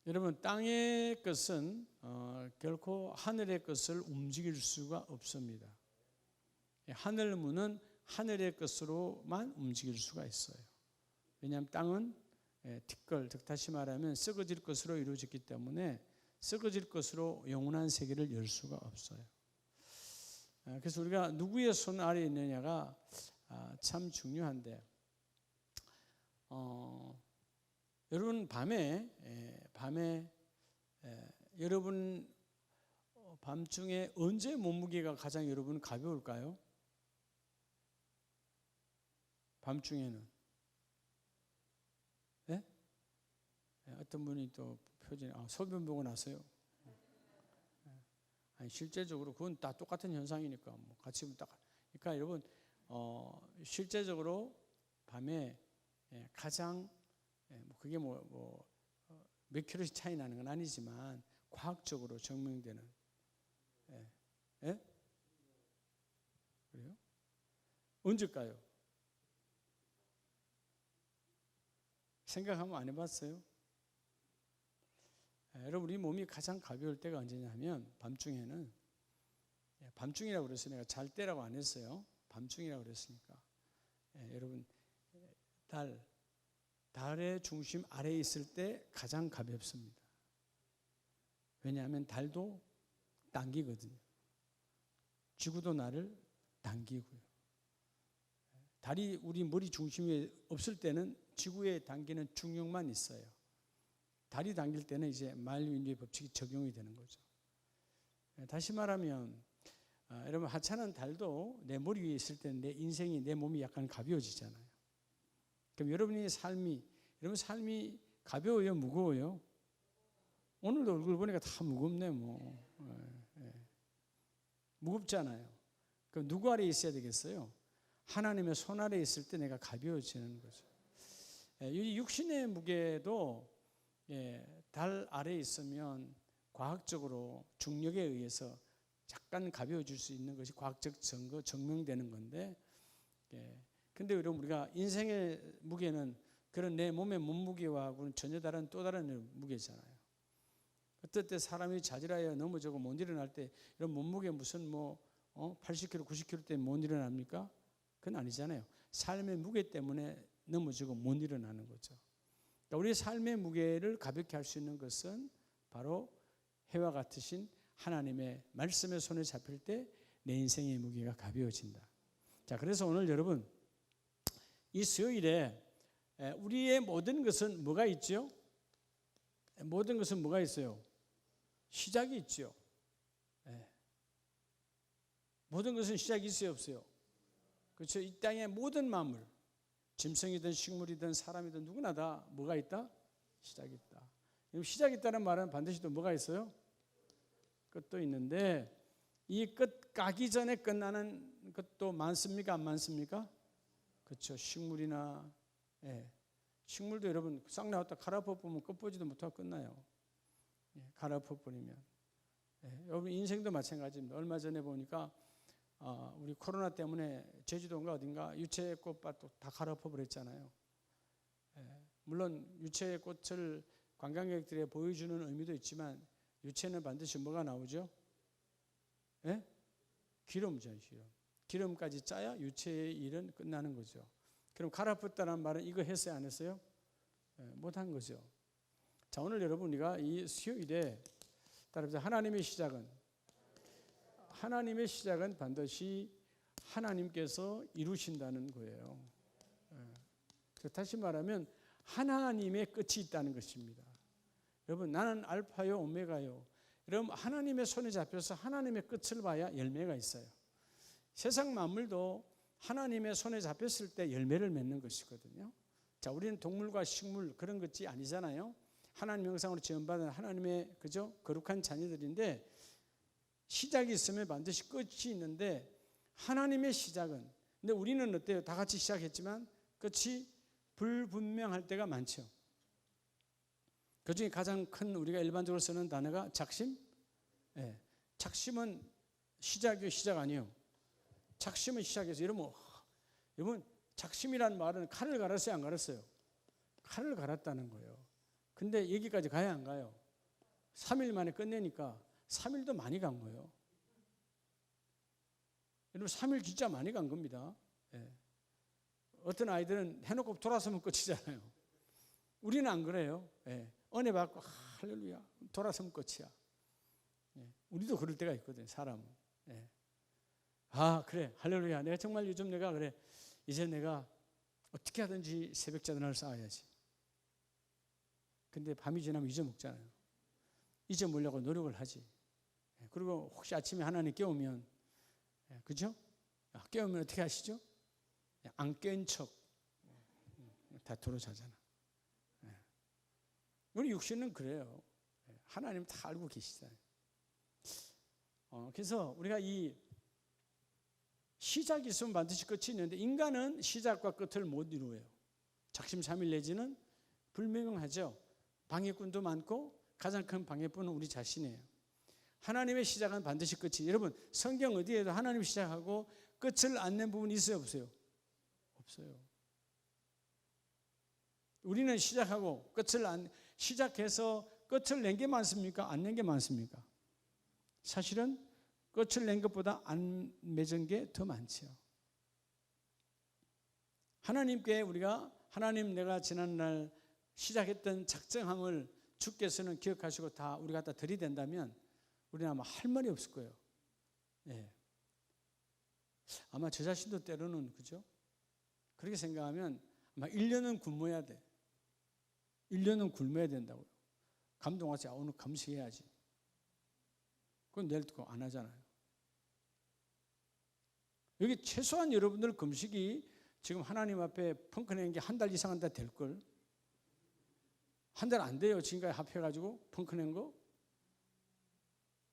여러분, 땅의 것은 결코 하늘의 것을 움직일 수가 없습니다. 하늘 문은 하늘의 것으로만 움직일 수가 있어요. 왜냐하면 땅은 티끌, 즉 다시 말하면 썩어질 것으로 이루어졌기 때문에 썩어질 것으로 영원한 세계를 열 수가 없어요. 그래서 우리가 누구의 손 아래에 있느냐가 참 중요한데, 여러분 밤에 여러분 밤중에 언제 몸무게가 가장 여러분 가벼울까요? 밤중에는 어떤 분이 또 표정이 소변 보고 나서요. 아니 실제적으로 그건 다 똑같은 현상이니까 뭐 같이 딱. 그러니까 여러분 실제적으로 밤에 가장 그게 몇 킬로씩 차이 나는 건 아니지만 과학적으로 증명되는. 그래요? 언제일까요? 생각하면 안 해봤어요? 여러분 우리 몸이 가장 가벼울 때가 언제냐면 밤중에는, 밤중이라고 그랬어요. 내가 잘 때라고 안 했어요. 밤중이라고 그랬으니까. 여러분 달의 중심 아래에 있을 때 가장 가볍습니다. 왜냐하면 달도 당기거든요. 지구도 나를 당기고요. 달이 우리 머리 중심에 없을 때는 지구에 당기는 중력만 있어요. 달이 당길 때는 이제 만유인류의 법칙이 적용이 되는 거죠. 다시 말하면 여러분 하찮은 달도 내 머리 위에 있을 때 내 인생이, 내 몸이 약간 가벼워지잖아요. 그럼 여러분 삶이 가벼워요, 무거워요? 오늘도 얼굴 보니까 다 무겁네 무겁잖아요. 그럼 누구 아래에 있어야 되겠어요? 하나님의 손 아래에 있을 때 내가 가벼워지는 거죠. 이 육신의 무게도 달 아래에 있으면 과학적으로 중력에 의해서 약간 가벼워질 수 있는 것이 과학적 증명되는 건데, 근데 여러분 우리가 인생의 무게는 그런 내 몸의 몸무게와는 전혀 다른 또 다른 무게잖아요. 어떨 때 사람이 자질하여 넘어지고 못 일어날 때 이런 몸무게 무슨 80kg, 90kg 때 못 일어납니까? 그건 아니잖아요. 삶의 무게 때문에 넘어지고 못 일어나는 거죠. 그러니까 우리의 삶의 무게를 가볍게 할 수 있는 것은 바로 해와 같으신 하나님의 말씀의 손에 잡힐 때 내 인생의 무게가 가벼워진다. 자, 그래서 오늘 여러분 이 수요일에 우리의 모든 것은 뭐가 있죠? 모든 것은 뭐가 있어요? 시작이 있죠. 모든 것은 시작이 있어요, 없어요? 그렇죠. 이 땅의 모든 만물, 짐승이든 식물이든 사람이든 누구나 다 뭐가 있다? 시작이 있다. 시작이 있다는 말은 반드시 또 뭐가 있어요? 끝도 있는데 이 끝 가기 전에 끝나는 것도 많습니까? 안 많습니까? 그렇죠. 식물이나 식물도 여러분 싹 나왔다 갈아엎어 보면 끝보지도 못하고 끝나요. 갈아엎어 버리면. 여러분 인생도 마찬가지입니다. 얼마 전에 보니까 우리 코로나 때문에 제주도인가 어딘가 유채꽃밭도 다 갈아엎어 버렸잖아요. 물론 유채꽃을 관광객들에 보여주는 의미도 있지만 유채는 반드시 뭐가 나오죠? 기름이죠, 기름. 기름까지 짜야 유채의 일은 끝나는 거죠. 그럼 갈아엎었다는 말은 이거 했어요, 안 했어요? 못한 거죠. 자, 오늘 여러분 우리가 이 수요일에 따라서 하나님의 시작은 반드시 하나님께서 이루신다는 거예요. 다시 말하면 하나님의 끝이 있다는 것입니다. 여러분 나는 알파요 오메가요. 여러분 하나님의 손에 잡혀서 하나님의 끝을 봐야 열매가 있어요. 세상 만물도 하나님의 손에 잡혔을 때 열매를 맺는 것이거든요. 자, 우리는 동물과 식물 그런 것이 아니잖아요. 하나님 형상으로 지음받은 하나님의 그죠? 거룩한 자녀들인데 시작이 있으면 반드시 끝이 있는데 하나님의 시작은, 근데 우리는 어때요? 다 같이 시작했지만 끝이 불분명할 때가 많죠. 그중에 가장 큰 우리가 일반적으로 쓰는 단어가 작심? 작심은 시작이요, 시작 아니에요? 작심은 시작해서 여러분 작심이라는 말은 칼을 갈았어요, 안 갈았어요? 칼을 갈았다는 거예요. 근데 여기까지 가야 안 가요? 3일 만에 끝내니까 3일도 많이 간 거예요. 여러분 3일 진짜 많이 간 겁니다. 예. 어떤 아이들은 해놓고 돌아서면 끝이잖아요. 우리는 안 그래요. 예. 은혜 받고 할렐루야 돌아서면 끝이야. 예. 우리도 그럴 때가 있거든요. 사람은. 예. 아 그래 할렐루야 내가 정말 요즘 내가 그래 이제 내가 어떻게 하든지 새벽 전화를 쌓아야지. 근데 밤이 지나면 잊어먹잖아요. 잊어먹으려고 노력을 하지. 예. 그리고 혹시 아침에 하나님 깨우면 그죠? 깨우면 어떻게 하시죠? 안 깬 척 다 들어자잖아. 우리 육신은 그래요. 하나님 다 알고 계시잖아요. 그래서 우리가 이 시작이 있으면 반드시 끝이 있는데 인간은 시작과 끝을 못 이루어요. 작심삼일 내지는 불명하죠. 방해꾼도 많고 가장 큰 방해꾼은 우리 자신이에요. 하나님의 시작은 반드시 끝이. 여러분 성경 어디에도 하나님 시작하고 끝을 안 낸 부분이 있어요 없어요? 없어요. 우리는 시작하고 시작해서 끝을 낸 게 많습니까? 안 낸 게 많습니까? 사실은 끝을 낸 것보다 안 맺은 게 더 많죠. 하나님께 우리가 하나님 내가 지난날 시작했던 작정함을 주께서는 기억하시고 다 우리가 다 들이댄다면 우리는 아마 할 말이 없을 거예요. 예. 아마 저 자신도 때로는 그죠? 그렇게 생각하면 아마 1년은 굶어야 돼. 1년은 굶어야 된다고요. 감동 와서 오늘 금식해야지. 그건 내일 또 안 하잖아요. 여기 최소한 여러분들 금식이 지금 하나님 앞에 펑크낸 게 한 달 이상 한다 될걸. 한 달 안 돼요. 지금까지 합해가지고 펑크낸 거.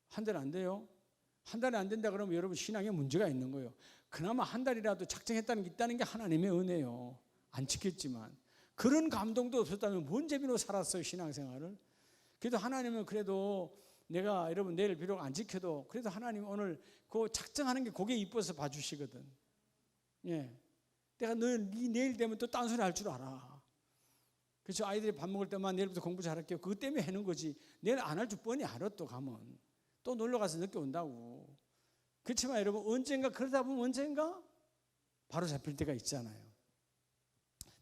한 달 안 돼요. 한 달이 안 된다 그러면 여러분 신앙에 문제가 있는 거예요. 그나마 한 달이라도 작정했다는 게 있다는 게 하나님의 은혜예요. 안 지켰지만. 그런 감동도 없었다면 뭔 재미로 살았어요 신앙생활을. 그래도 하나님은 그래도 내가 여러분 내일 비록 안 지켜도 그래도 하나님 오늘 그 작정하는 게 그게 이뻐서 봐주시거든. 예, 내가 네 내일 되면 또 딴소리 할 줄 알아. 그렇죠. 아이들이 밥 먹을 때만 내일부터 공부 잘할게요. 그것 때문에 하는 거지. 내일 안 할 줄 뻔히 알아. 또 가면 또 놀러 가서 늦게 온다고. 그렇지만 여러분 언젠가 그러다 보면 언젠가 바로 잡힐 때가 있잖아요.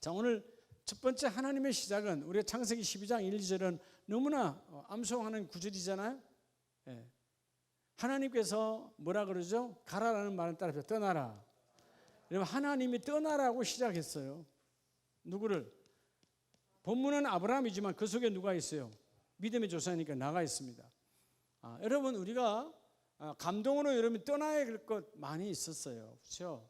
자 오늘 첫 번째 하나님의 시작은 우리가 창세기 12장 1, 2절은 너무나 암송하는 구절이잖아요. 예. 하나님께서 뭐라 그러죠? 가라라는 말을 따라서 떠나라. 여러분 하나님이 떠나라고 시작했어요. 누구를? 본문은 아브라함이지만 그 속에 누가 있어요? 믿음의 조상이니까 나가 있습니다. 여러분 우리가 감동으로 여러분 떠나야 할 것 많이 있었어요. 그렇죠?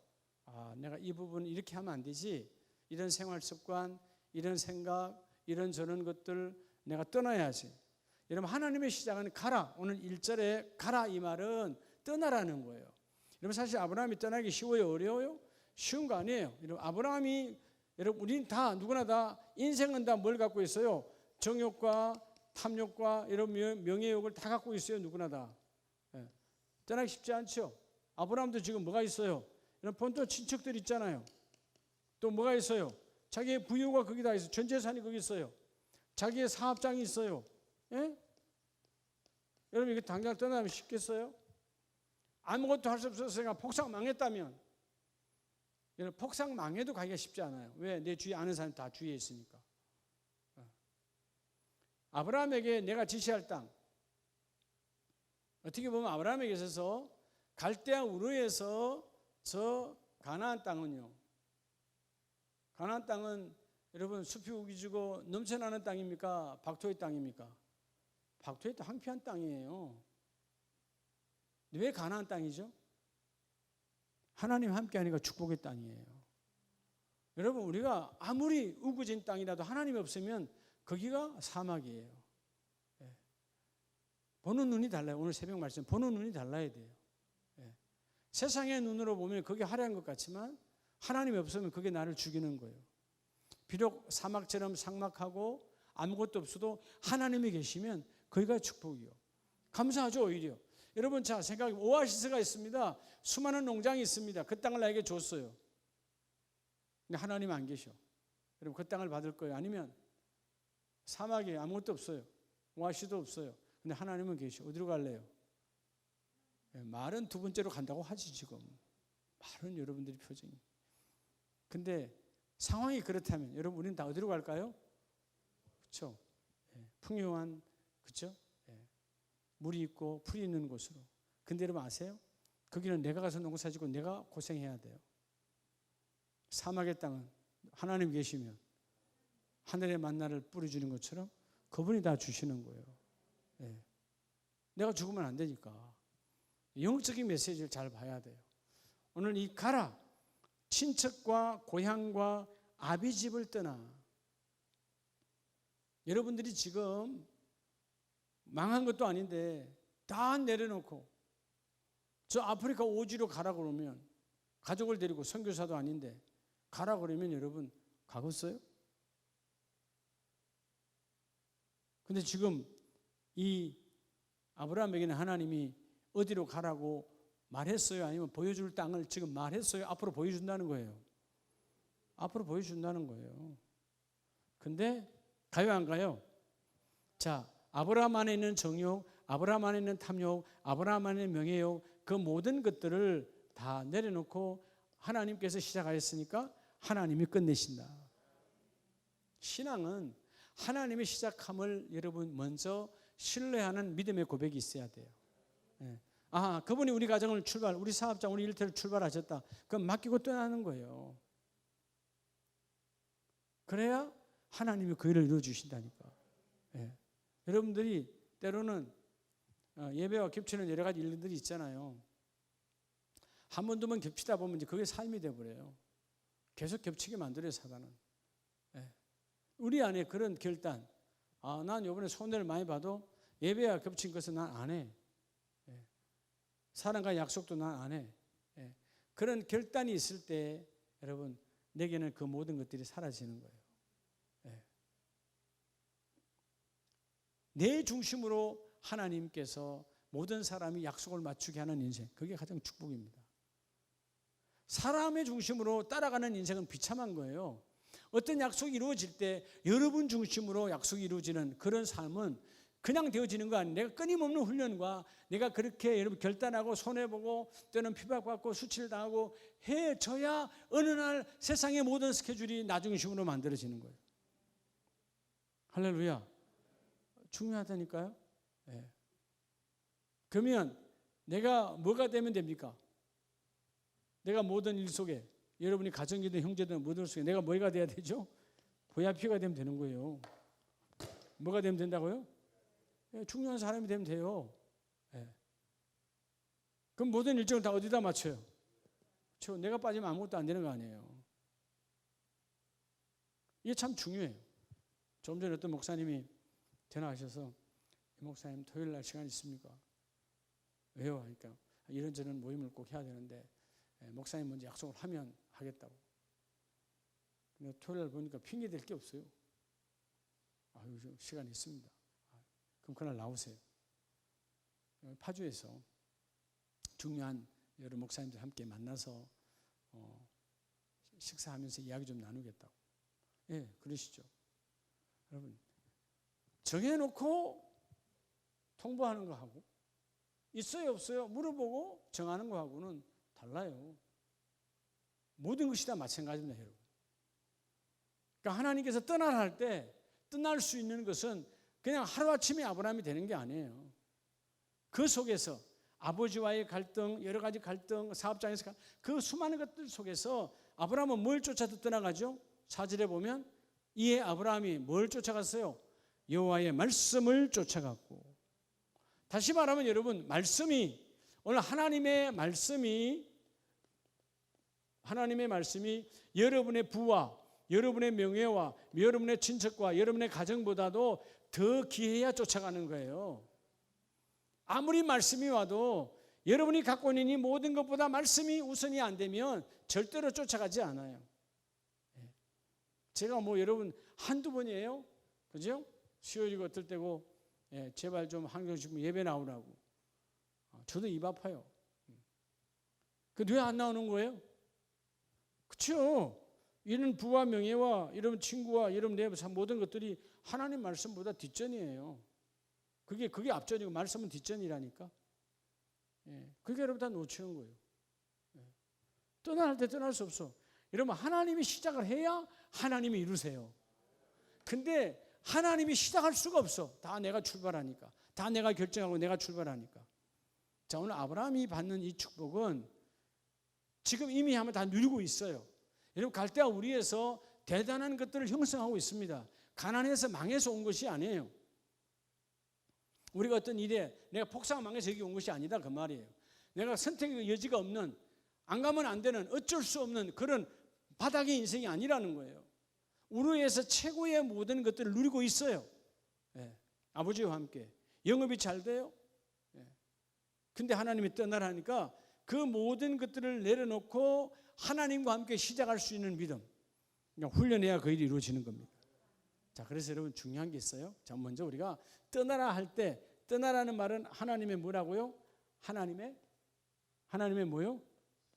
내가 이 부분 이렇게 하면 안 되지. 이런 생활 습관, 이런 생각, 이런 저런 것들 내가 떠나야지. 여러분 하나님의 시작은 가라. 오늘 1절에 가라 이 말은 떠나라는 거예요. 여러분 사실 아브라함이 떠나기 쉬워요? 어려워요? 쉬운 거 아니에요. 여러분 아브라함이 여러분 우리는 다 누구나 다 인생은 다 뭘 갖고 있어요? 정욕과 탐욕과 이런 명예욕을 다 갖고 있어요. 누구나 다. 예. 떠나기 쉽지 않죠. 아브라함도 지금 뭐가 있어요? 여러분 본토 친척들 있잖아요. 또 뭐가 있어요? 자기의 부유가 거기 다 있어요. 전 재산이 거기 있어요. 자기의 사업장이 있어요. 예? 여러분 이게 당장 떠나면 쉽겠어요? 아무것도 할 수 없었으니까 폭삭 망했다면 여러분 폭삭 망해도 가기가 쉽지 않아요. 왜? 내 주위에 아는 사람이 다 주위에 있으니까. 아브라함에게 내가 지시할 땅 어떻게 보면 아브라함에게 있어서 갈대아 우르에서 저 가나안 땅은요. 가나안 땅은 여러분 숲이 우기지고 넘쳐나는 땅입니까? 박토의 땅입니까? 박토의 땅 황폐한 땅이에요. 왜 가나안 땅이죠? 하나님 함께하니까 축복의 땅이에요. 여러분 우리가 아무리 우거진 땅이라도 하나님이 없으면 거기가 사막이에요. 예. 보는 눈이 달라요. 오늘 새벽 말씀 보는 눈이 달라야 돼요. 예. 세상의 눈으로 보면 그게 화려한 것 같지만 하나님이 없으면 그게 나를 죽이는 거예요. 비록 사막처럼 삭막하고 아무것도 없어도 하나님이 계시면 거기가 축복이요. 감사하죠 오히려. 여러분 자 생각해 오아시스가 있습니다. 수많은 농장이 있습니다. 그 땅을 나에게 줬어요. 근데 하나님 안 계셔. 여러분 그 땅을 받을 거예요? 아니면 사막에 아무것도 없어요. 오아시스도 없어요. 근데 하나님은 계셔. 어디로 갈래요? 말은 두 번째로 간다고 하지 지금. 말은 여러분들이 표정이. 근데 상황이 그렇다면 여러분 우리는 다 어디로 갈까요? 그렇죠? 풍요한 그렇죠? 물이 있고 풀이 있는 곳으로. 근데 여러분 아세요? 거기는 내가 가서 농사짓고 내가 고생해야 돼요. 사막의 땅은 하나님 계시면 하늘의 만나를 뿌려주는 것처럼 그분이 다 주시는 거예요. 내가 죽으면 안 되니까. 영적인 메시지를 잘 봐야 돼요. 오늘 이 가라, 친척과 고향과 아비집을 떠나. 여러분들이 지금 망한 것도 아닌데 다 내려놓고 저 아프리카 오지로 가라 그러면, 가족을 데리고 선교사도 아닌데 가라 그러면 여러분 가겠어요? 근데 지금 이 아브라함에게는 하나님이 어디로 가라고 말했어요? 아니면 보여줄 땅을 지금 말했어요? 앞으로 보여준다는 거예요. 앞으로 보여준다는 거예요. 근데 가요 안 가요? 자, 아브라함 안에 있는 정욕, 아브라함 안에 있는 탐욕, 아브라함 안에 있는 명예욕, 그 모든 것들을 다 내려놓고 하나님께서 시작하였으니까 하나님이 끝내신다. 신앙은 하나님의 시작함을 여러분 먼저 신뢰하는 믿음의 고백이 있어야 돼요. 그분이 우리 가정을 우리 사업장, 우리 일터를 출발하셨다. 그럼 맡기고 떠나는 거예요. 그래야 하나님이 그 일을 이루어주신다니까. 여러분들이 때로는 예배와 겹치는 여러 가지 일들이 있잖아요. 한 번, 두 번 겹치다 보면 이제 그게 삶이 되어버려요. 계속 겹치게 만들어요, 사단은. 우리 안에 그런 결단, 난 이번에 손해를 많이 봐도 예배와 겹친 것은 난 안 해. 사람과의 약속도 난 안 해. 그런 결단이 있을 때 여러분 내게는 그 모든 것들이 사라지는 거예요. 내 중심으로 하나님께서 모든 사람이 약속을 맞추게 하는 인생, 그게 가장 축복입니다. 사람의 중심으로 따라가는 인생은 비참한 거예요. 어떤 약속이 이루어질 때 여러분 중심으로 약속이 이루어지는 그런 삶은 그냥 되어지는 거 아니에요. 내가 끊임없는 훈련과 내가 그렇게 여러분 결단하고 손해보고 때는 핍박받고 수치를 당하고 해줘야 어느 날 세상의 모든 스케줄이 나 중심으로 만들어지는 거예요. 할렐루야. 중요하다니까요. 그러면 내가 뭐가 되면 됩니까? 내가 모든 일 속에, 여러분이 가정이든 형제든 모든 속에 내가 뭐가 돼야 되죠? VIP가 되면 되는 거예요. 뭐가 되면 된다고요? 중요한 사람이 되면 돼요. 그럼 모든 일정을 다 어디다 맞춰요? 그렇죠? 내가 빠지면 아무것도 안 되는 거 아니에요. 이게 참 중요해요. 좀 전에 어떤 목사님이 전화하셔서 목사님 토요일 날 시간 있습니까? 왜요? 그러니까 이런저런 모임을 꼭 해야 되는데 목사님 먼저 약속을 하면 하겠다고. 근데 토요일 날 보니까 핑계 댈 게 없어요. 시간 있습니다. 그럼 그날 나오세요. 파주에서 중요한 여러 목사님들 함께 만나서 식사하면서 이야기 좀 나누겠다고. 그러시죠. 여러분 정해놓고 통보하는 거하고 있어요 없어요 물어보고 정하는 거하고는 달라요. 모든 것이 다 마찬가지입니다, 여러분. 그러니까 하나님께서 떠나라 할 때 떠날 수 있는 것은 그냥 하루아침에 아브라함이 되는 게 아니에요. 그 속에서 아버지와의 갈등, 여러 가지 갈등, 사업장에서 그 수많은 것들 속에서 아브라함은 뭘 쫓아서 떠나가죠? 4절에 보면 이에 아브라함이 뭘 쫓아갔어요? 여호와의 말씀을 쫓아갔고. 다시 말하면 여러분, 말씀이 오늘 하나님의 말씀이 여러분의 부와 여러분의 명예와 여러분의 친척과 여러분의 가정보다도 더 귀해야 쫓아가는 거예요. 아무리 말씀이 와도 여러분이 갖고 있는 이 모든 것보다 말씀이 우선이 안 되면 절대로 쫓아가지 않아요. 제가 여러분 한두 번이에요. 그죠? 수요일이고 어떨 때고 제발 좀 한경식 예배 나오라고. 저도 입 아파요. 왜 안 나오는 거예요? 그렇죠? 이런 부와 명예와 이런 친구와 이런 내 모든 것들이 하나님 말씀보다 뒷전이에요. 그게 앞전이고 말씀은 뒷전이라니까. 그게 여러분 다 놓치는 거예요. 떠날 때 떠날 수 없어. 여러분 하나님이 시작을 해야 하나님이 이루세요. 근데 하나님이 시작할 수가 없어. 다 내가 출발하니까. 다 내가 결정하고 내가 출발하니까. 자, 오늘 아브라함이 받는 이 축복은 지금 이미 한번 다 누리고 있어요. 여러분 갈대아 우리에서 대단한 것들을 형성하고 있습니다. 가난해서 망해서 온 것이 아니에요. 우리가 어떤 일에 내가 폭삭 망해서 여기 온 것이 아니다 그 말이에요. 내가 선택의 여지가 없는, 안 가면 안 되는, 어쩔 수 없는 그런 바닥의 인생이 아니라는 거예요. 우리에서 최고의 모든 것들을 누리고 있어요. 아버지와 함께 영업이 잘 돼요. 근데 하나님이 떠나라니까 그 모든 것들을 내려놓고 하나님과 함께 시작할 수 있는 믿음, 그러니까 훈련해야 그 일이 이루어지는 겁니다. 자, 그래서 여러분 중요한 게 있어요. 자, 먼저 우리가 떠나라 할 때, 떠나라는 말은 하나님의 뭐라고요? 하나님의 뭐요?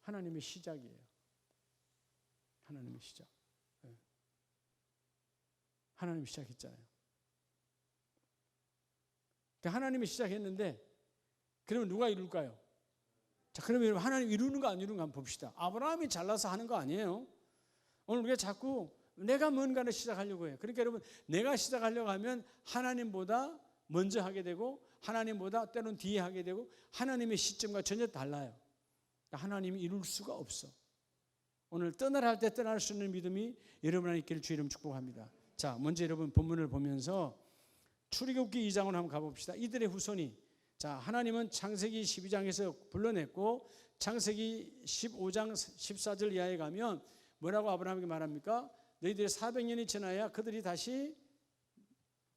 하나님의 시작이에요. 하나님의 시작. 하나님이 시작했잖아요. 하나님이 시작했는데 그러면 누가 이룰까요? 자, 그러면 하나님 이루는 거 안 이루는 거 한번 봅시다. 아브라함이 잘나서 하는 거 아니에요. 오늘 우리가 자꾸 내가 뭔가를 시작하려고 해요. 그러니까 여러분 내가 시작하려고 하면 하나님보다 먼저 하게 되고 하나님보다 때로는 뒤에 하게 되고 하나님의 시점과 전혀 달라요. 하나님이 이룰 수가 없어. 오늘 떠나라 할 때 떠날 수 있는 믿음이 여러분 안에 있기를 주의 이름 축복합니다. 자, 먼저 여러분 본문을 보면서 출애굽기 2장으로 한번 가봅시다. 이들의 후손이, 자, 하나님은 창세기 12장에서 불러냈고 창세기 15장 14절 이하에 가면 뭐라고 아브라함에게 말합니까? 너희들이 400년이 지나야 그들이 다시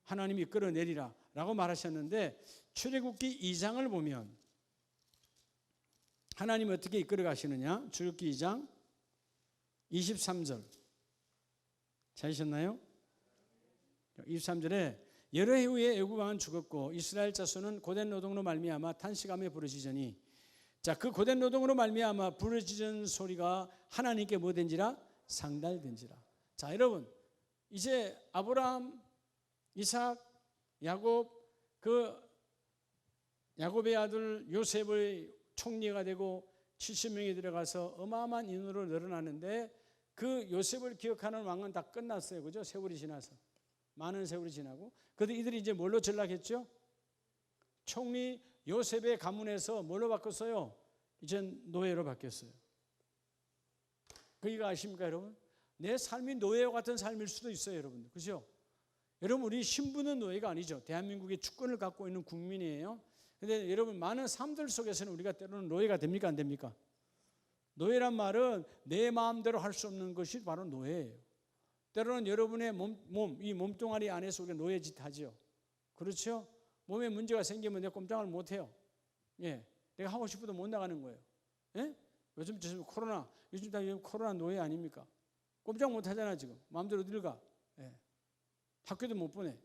하나님이 이끌어내리라 라고 말하셨는데 출애굽기 2장을 보면 하나님이 어떻게 이끌어 가시느냐? 출애굽기 2장 23절 찾으셨나요? 23절에 여러 해 후에 애굽 왕은 죽었고 이스라엘 자손은 고된 노동으로 말미암아 탄식하며 부르짖으니, 자, 그 고된 노동으로 말미암아 부르짖은 소리가 하나님께 뭐 된지라? 상달된지라. 자, 여러분 이제 아브라함, 이삭, 야곱, 그 야곱의 아들 요셉의 총리가 되고 70명이 들어가서 어마어마한 인원으로 늘어나는데 그 요셉을 기억하는 왕은 다 끝났어요. 그죠? 세월이 지나서. 많은 세월이 지나고. 그런데 이들이 이제 뭘로 전락했죠? 총리 요셉의 가문에서 뭘로 바꿨어요? 이제 노예로 바뀌었어요. 그러니까 아십니까 여러분? 내 삶이 노예와 같은 삶일 수도 있어요 여러분들. 그죠? 여러분 우리 신분은 노예가 아니죠. 대한민국의 주권을 갖고 있는 국민이에요. 그런데 여러분 많은 삶들 속에서는 우리가 때로는 노예가 됩니까 안 됩니까? 노예란 말은 내 마음대로 할 수 없는 것이 바로 노예예요. 때로는 여러분의 이 몸뚱아리 안에서 우리가 노예짓 하죠. 그렇죠? 몸에 문제가 생기면 내가 꼼짝을 못해요. 내가 하고 싶어도 못 나가는 거예요. 요즘 코로나, 요즘 다 코로나 노예 아닙니까? 꼼짝 못 하잖아 지금. 마음대로 어딜 가. 학교도 못 보내.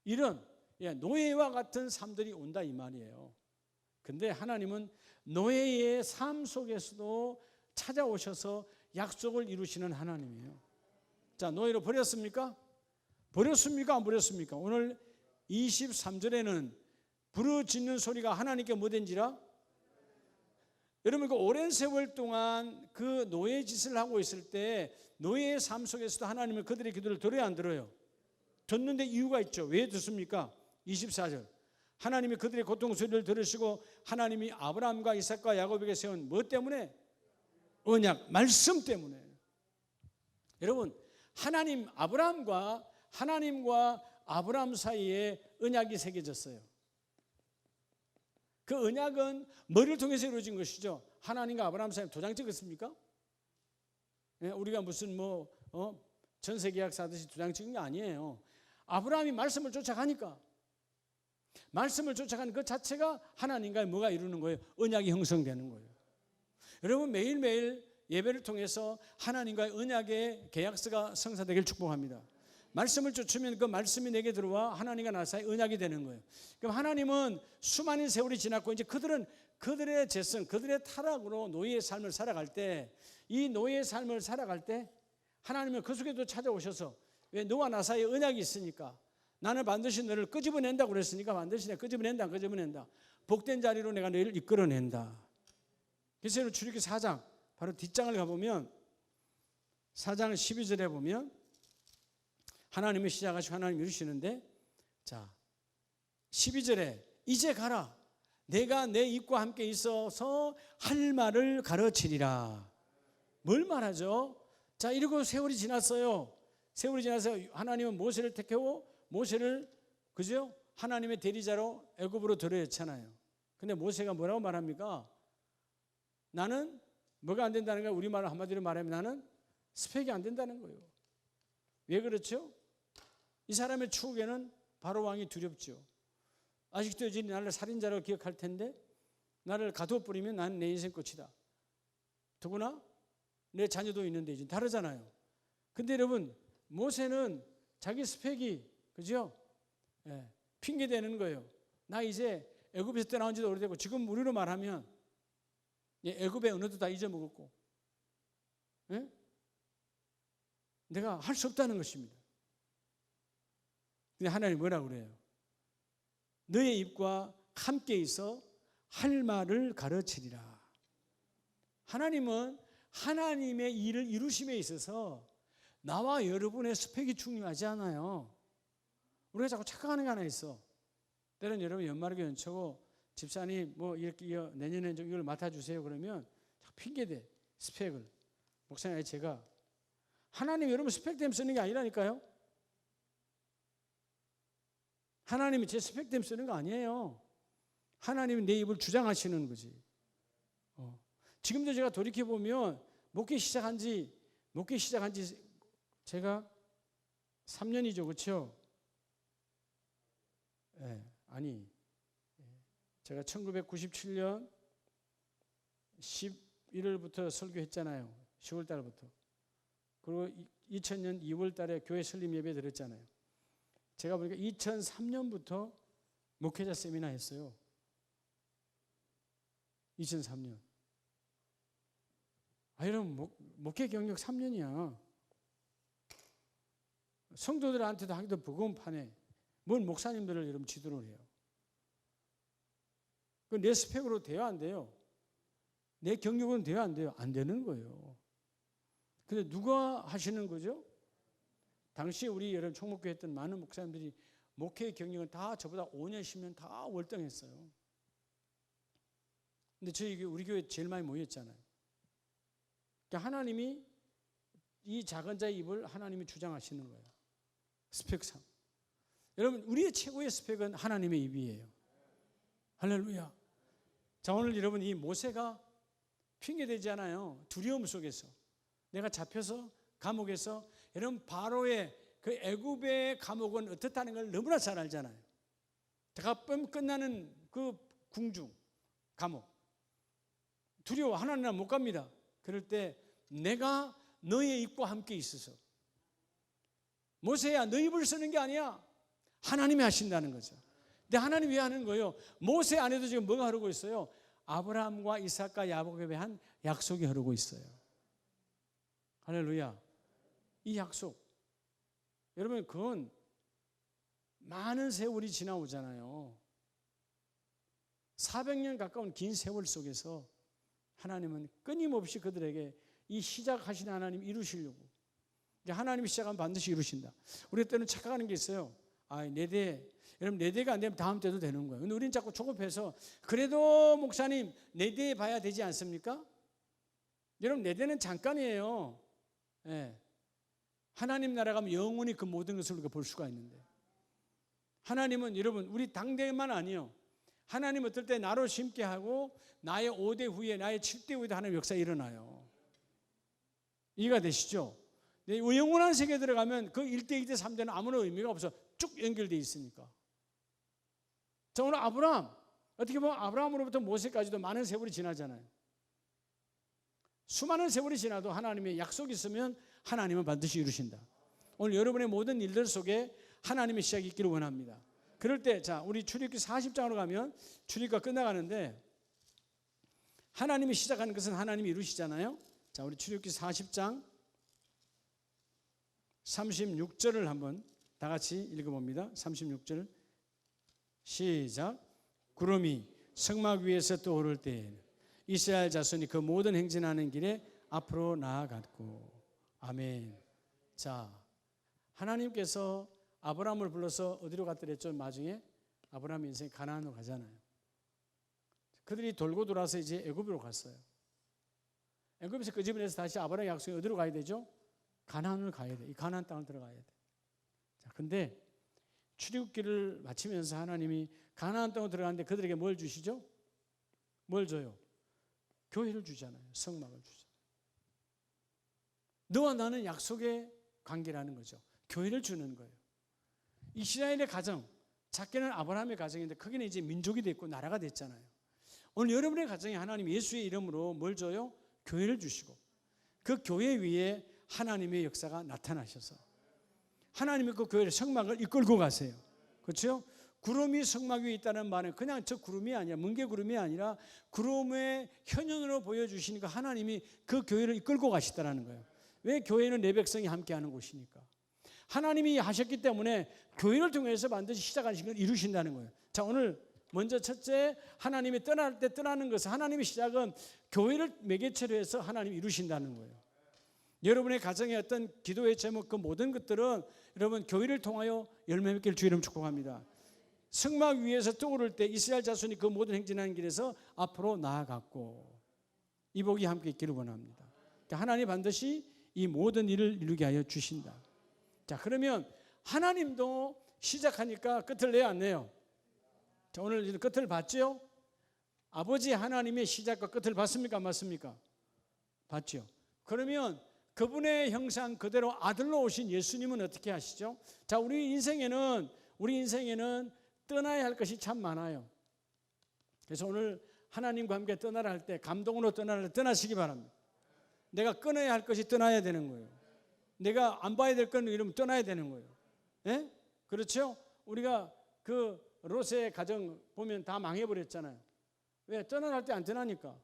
이런 노예와 같은 삶들이 온다 이 말이에요. 근데 하나님은 노예의 삶 속에서도 찾아오셔서 약속을 이루시는 하나님이에요. 자, 노예로 버렸습니까? 버렸습니까? 안 버렸습니까? 오늘 23절에는 부르짖는 소리가 하나님께 뭐된지라? 여러분 그 오랜 세월 동안 그 노예 짓을 하고 있을 때 노예의 삶 속에서도 하나님은 그들의 기도를 들어야 안 들어요? 듣는데 이유가 있죠. 왜 듣습니까? 24절 하나님이 그들의 고통 소리를 들으시고 하나님이 아브라함과 이삭과 야곱에게 세운 뭐 때문에? 언약, 말씀 때문에. 여러분 하나님 하나님과 아브라함 사이에 언약이 새겨졌어요. 그 언약은 뭐를 통해서 이루어진 것이죠? 하나님과 아브라함 사이에 도장 찍었습니까? 우리가 무슨 전세계약 사듯이 도장 찍은 게 아니에요. 아브라함이 말씀을 쫓아가니까 말씀을 쫓아가는 그 자체가 하나님과의 뭐가 이루는 거예요? 언약이 형성되는 거예요. 여러분 매일매일 예배를 통해서 하나님과의 언약의 계약서가 성사되길 축복합니다. 말씀을 쫓으면 그 말씀이 내게 들어와 하나님과 나 사이 언약이 되는 거예요. 그럼 하나님은 수많은 세월이 지났고 이제 그들은 그들의 재성, 그들의 타락으로 노예의 삶을 살아갈 때, 이 노예의 삶을 살아갈 때 하나님은 그 속에도 찾아오셔서 왜 너와 나 사이에 언약이 있으니까 나는 반드시 너를 끄집어낸다고 그랬으니까 반드시 내가 끄집어낸다. 복된 자리로 내가 너희를 이끌어낸다. 그래서 출애굽기 4장 바로 뒷장을 가보면 4장 12절에 보면 하나님이 시작하시고 하나님이 이루시는데, 자 12절에 이제 가라, 내가 내 입과 함께 있어서 할 말을 가르치리라. 뭘 말하죠? 자, 이러고 세월이 지났어요. 세월이 지나서 하나님은 모세를 택하고 모세를, 그죠? 하나님의 대리자로 애굽으로 들여했잖아요. 근데 모세가 뭐라고 말합니까? 나는 뭐가 안 된다는 거야? 우리말로 한마디로 말하면 나는 스펙이 안 된다는 거예요. 왜 그렇죠? 이 사람의 추억에는 바로 왕이 두렵죠. 아직도 여전히 나를 살인자로 기억할 텐데 나를 가둬버리면 나는 내 인생 끝이다. 더구나 내 자녀도 있는데 이제 다르잖아요. 근데 여러분, 모세는 자기 스펙이, 그죠? 예, 핑계 대는 거예요. 나 이제 애굽에서 떠나온 지도 오래되고, 지금 우리로 말하면 애굽의 언어도 다 잊어먹었고, 예? 내가 할 수 없다는 것입니다. 근데 하나님 뭐라고 그래요? 너의 입과 함께 있어 할 말을 가르치리라. 하나님은 하나님의 일을 이루심에 있어서 나와 여러분의 스펙이 중요하지 않아요. 우리가 자꾸 착각하는 게 하나 있어. 때로는 여러분 연말기 연초고 집사님 뭐 이렇게 내년에 좀 이걸 맡아주세요 그러면 핑계대. 스펙을. 목사님, 제가 하나님 여러분 스펙 때문에 쓰는 게 아니라니까요. 하나님이 제 스펙 때문에 쓰는 거 아니에요. 하나님이 내 입을 주장하시는 거지. 지금도 제가 돌이켜보면 목회 시작한 지 제가 3년이죠. 그렇죠? 아니, 제가 1997년 11월부터 설교했잖아요. 10월 달부터. 그리고 2000년 2월 달에 교회 설립 예배 드렸잖아요. 제가 보니까 2003년부터 목회자 세미나 했어요. 2003년. 여러분, 목회 경력 3년이야. 성도들한테도 하기도 버거운 판에 뭔 목사님들을 여러분 지도를 해요. 내 스펙으로 돼야 안 돼요. 내 경력은 돼야 안 돼요. 안 되는 거예요. 근데 누가 하시는 거죠? 당시 우리 여러분 총목교회 했던 많은 목사님들이 목회 경력은 다 저보다 5년, 10년 다 월등했어요. 근데 저희 우리 교회 제일 많이 모였잖아요. 그러니까 하나님이 이 작은 자의 입을 하나님이 주장하시는 거예요. 스펙상. 여러분, 우리의 최고의 스펙은 하나님의 입이에요. 할렐루야. 자, 오늘 여러분 이 모세가 핑계대지 않아요. 두려움 속에서 내가 잡혀서 감옥에서, 여러분 바로의 그 애굽의 감옥은 어떻다는 걸 너무나 잘 알잖아요. 다가 뻔 끝나는 그 궁중 감옥. 두려워. 하나님 나 못 갑니다. 그럴 때 내가 너의 입과 함께 있어서. 모세야, 너 입을 쓰는 게 아니야. 하나님이 하신다는 거죠. 근데 하나님이 왜 하는 거예요? 모세 안에도 지금 뭐가 흐르고 있어요? 아브라함과 이삭과 야곱에 한 약속이 흐르고 있어요. 할렐루야. 이 약속, 여러분 그건 많은 세월이 지나오잖아요. 400년 가까운 긴 세월 속에서 하나님은 끊임없이 그들에게 이 시작하신 하나님 이루시려고, 하나님이 시작하면 반드시 이루신다. 우리 때는 착각하는 게 있어요. 여러분 내 대가 안 되면 다음 때도 되는 거예요. 근데 우리는 자꾸 조급해서, 그래도 목사님 내 대 봐야 되지 않습니까? 여러분 내 대는 잠깐이에요. 예. 하나님 나라 가면 영원히 그 모든 것을 우리가 볼 수가 있는데, 하나님은 여러분 우리 당대만 아니요, 하나님 어떨 때 나로 심게 하고 나의 5대 후에, 나의 7대 후에도 하나님 역사 일어나요. 이해가 되시죠? 영원한 세계에 들어가면 그 1대, 2대, 3대는 아무런 의미가 없어. 쭉 연결되어 있으니까. 자, 오늘 아브라함, 어떻게 보면 아브라함으로부터 모세까지도 많은 세월이 지나잖아요. 수많은 세월이 지나도 하나님의 약속이 있으면 하나님은 반드시 이루신다. 오늘 여러분의 모든 일들 속에 하나님의 시작이 있기를 원합니다. 그럴 때, 자, 우리 출애굽기 40장으로 가면 출애굽기가 끝나가는데, 하나님이 시작하는 것은 하나님이 이루시잖아요. 자, 우리 출애굽기 40장 36절을 한번 다 같이 읽어봅니다. 36절 시작. 구름이 성막 위에서 떠오를 때에 이스라엘 자손이 그 모든 행진하는 길에 앞으로 나아갔고. 아멘. 자, 하나님께서 아브라함을 불러서 어디로 갔더랬죠? 나중에 아브라함 인생 가나안으로 가잖아요. 그들이 돌고 돌아서 이제 애굽으로 갔어요. 애굽에서 끄집어내서 다시 아브라함의 약속이 어디로 가야 되죠? 가나안을 가야 돼. 이 가나안 땅을 들어가야 돼. 자, 근데 출애굽기를 마치면서 하나님이 가나안 땅으로 들어가는데 그들에게 뭘 주시죠? 뭘 줘요? 교회를 주잖아요. 성막을 주잖아요. 너와 나는 약속의 관계라는 거죠. 교회를 주는 거예요. 이스라엘의 가정, 작게는 아브라함의 가정인데 크게는 이제 민족이 됐고 나라가 됐잖아요. 오늘 여러분의 가정에 하나님 예수의 이름으로 뭘 줘요? 교회를 주시고 그 교회 위에 하나님의 역사가 나타나셔서 하나님의 그 교회를 성막을 이끌고 가세요. 그렇죠? 구름이 성막 위에 있다는 말은 그냥 저 구름이 아니라 뭉게 구름이 아니라 구름의 현현으로 보여주시니까 하나님이 그 교회를 이끌고 가시다라는 거예요. 왜? 교회는 내 백성이 함께하는 곳이니까. 하나님이 하셨기 때문에 교회를 통해서 반드시 시작하신 걸 이루신다는 거예요. 자, 오늘 먼저 첫째, 하나님이 떠날 때 떠나는 것은 하나님의 시작은 교회를 매개체로 해서 하나님이 이루신다는 거예요. 여러분의 가정의 어떤 기도의 제목 그 모든 것들은 여러분 교회를 통하여 열매 맺기를 주의 이름으로 축복합니다. 성막 위에서 떠오를 때 이스라엘 자손이 그 모든 행진하는 길에서 앞으로 나아갔고 이 복이 함께 있기를 원합니다. 하나님 반드시 이 모든 일을 이루게 하여 주신다. 자, 그러면 하나님도 시작하니까 끝을 내야 안 내요? 자, 오늘 끝을 봤죠? 아버지 하나님의 시작과 끝을 봤습니까? 안 봤습니까? 봤죠. 그러면 그분의 형상 그대로 아들로 오신 예수님은 어떻게 하시죠? 자, 우리 인생에는 떠나야 할 것이 참 많아요. 그래서 오늘 하나님과 함께 떠나라 할 때 감동으로 떠나라 할 때 떠나시기 바랍니다. 내가 끊어야 할 것이 떠나야 되는 거예요. 내가 안 봐야 될 건 이러면 떠나야 되는 거예요. 예? 그렇죠? 우리가 그 롯의 가정 보면 다 망해버렸잖아요. 왜? 떠나라 할 때 안 떠나니까.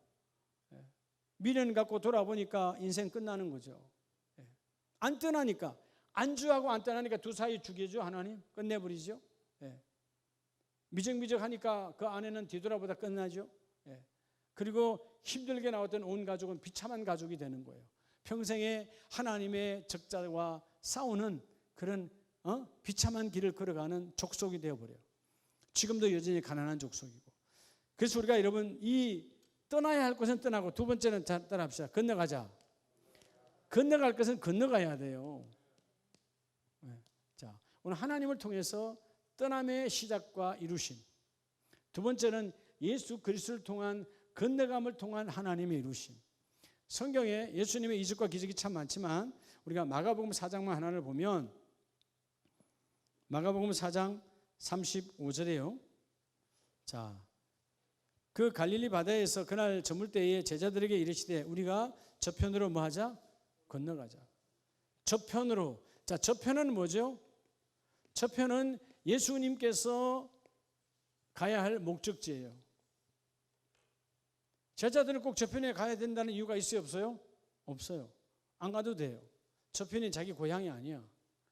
미련 갖고 돌아보니까 인생 끝나는 거죠. 안 떠나니까. 안주하고 안 떠나니까 두 사이 죽이죠. 하나님 끝내버리죠. 미적미적하니까 그 아내는 뒤돌아보다 끝나죠. 그리고 힘들게 나왔던 온 가족은 비참한 가족이 되는 거예요. 평생에 하나님의 적자와 싸우는 그런 비참한 길을 걸어가는 족속이 되어버려요. 지금도 여전히 가난한 족속이고. 그래서 우리가 여러분 이 떠나야 할 것은 떠나고 두 번째는 따라합시다. 건너가자. 건너갈 것은 건너가야 돼요. 자, 오늘 하나님을 통해서 떠남의 시작과 이루심. 두 번째는 예수 그리스도를 통한 건너감을 통한 하나님의 이루심. 성경에 예수님의 이적과 기적이 참 많지만 우리가 마가복음 4장만 하나를 보면 마가복음 4장 35절에요. 자, 그 갈릴리 바다에서 그날 저물 때에 제자들에게 이르시되 우리가 저편으로 뭐 하자? 건너가자. 저편으로. 자, 저편은 뭐죠? 저편은 예수님께서 가야 할 목적지예요. 제자들은 꼭 저편에 가야 된다는 이유가 있어요? 없어요? 없어요. 안 가도 돼요. 저편이 자기 고향이 아니야.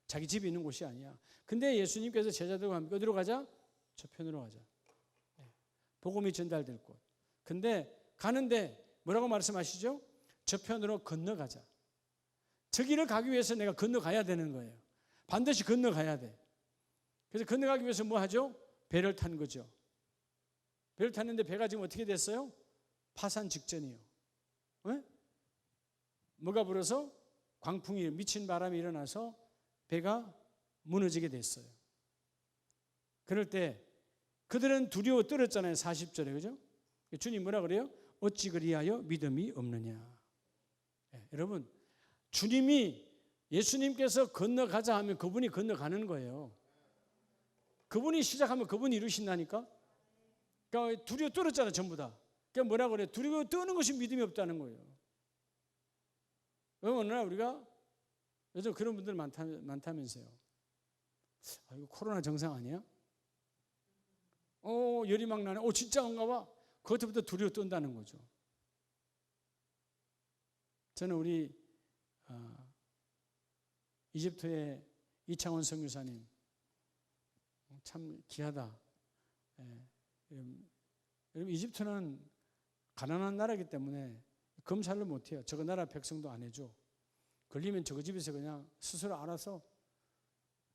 자기 집이 있는 곳이 아니야. 근데 예수님께서 제자들과 함께 어디로 가자? 저편으로 가자. 복음이 전달될 곳. 근데 가는데 뭐라고 말씀하시죠? 저편으로 건너가자. 저 길을 가기 위해서 내가 건너가야 되는 거예요. 반드시 건너가야 돼. 그래서 건너가기 위해서 뭐 하죠? 배를 탄 거죠. 배를 탔는데 배가 지금 어떻게 됐어요? 파산 직전이요. 왜? 뭐가 불어서? 광풍이 미친 바람이 일어나서 배가 무너지게 됐어요. 그럴 때 그들은 두려워 떨었잖아요. 40절에 그죠? 주님 뭐라 그래요? 어찌 그리하여 믿음이 없느냐. 여러분 주님이 예수님께서 건너가자 하면 그분이 건너가는 거예요. 그분이 시작하면 그분이 이루신다니까. 그러니까 두려워 떨었잖아요. 전부 다. 그러니까 뭐라 그래요? 두려워 떠는 것이 믿음이 없다는 거예요. 어느 날 우리가 요즘 그런 분들 많다면서요. 아, 이거 코로나 정상 아니야? 열이 막 나네. 진짜 그런가 봐. 그것부터 두려워 떤다는 거죠. 저는 우리 이집트의 이창원 선교사님 참 귀하다. 예. 여러분 이집트는 가난한 나라이기 때문에 검사를 못해요. 저거 나라 백성도 안 해줘. 걸리면 저거 집에서 그냥 스스로 알아서